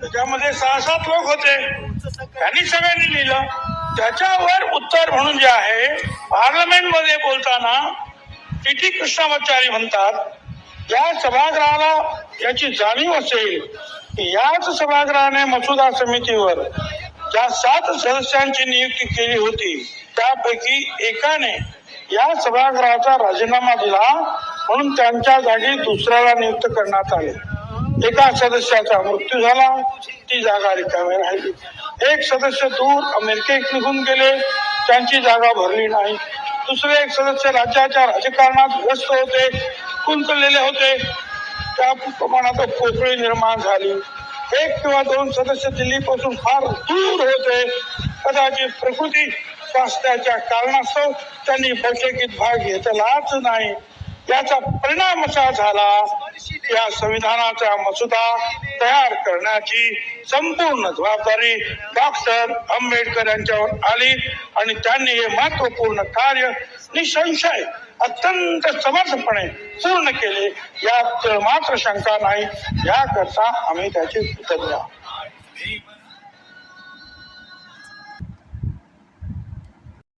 त्याच्यामध्ये 6-7 लोक होते, त्यांनी सगळ्यांनी लिहिलं. त्याच्यावर उत्तर म्हणून जे आहे, पार्लमेंट मध्ये बोलताना टी कृष्णामाचारी म्हणतात, या सभागृहाला याची जाणीव असेल की याच सभागृहाने मसुदा समितीवर ज्या 7 सदस्यांची नियुक्ती केली होती त्यापैकी एकाने या सभागृहाचा राजीनामा दिला, म्हणून त्यांच्या जागी दुसऱ्याला नियुक्त करण्यात आले. एका सदस्याचा मृत्यू झाला, ती जागा रिकामी राहिली. एक सदस्य दूर अमेरिकेत निघून गेले, त्यांची जागा भरली नाही. दुसरे एक सदस्य राज्याच्या राजकारणात व्यस्त होते, गुंतलेले होते, त्या प्रमाणात पोकळी निर्माण झाली. एक किंवा 2 सदस्य दिल्लीपासून फार दूर होते, कदाचित प्रकृती स्वास्थ्याच्या कारणास्तव त्यांनी बैठकीत भाग घेतलाच नाही. याचा परिणाम असा झाला, या संविधानाचा मसुदा तयार करण्याची संपूर्ण जबाबदारी डॉक्टर आंबेडकर यांच्यावर आली आणि त्यांनी हे महत्वपूर्ण कार्य निसंशय अत्यंत समर्थपणे पूर्ण केले, यात मात्र शंका नाही. याकरता आम्ही त्याचे कृतज्ञ आहोत.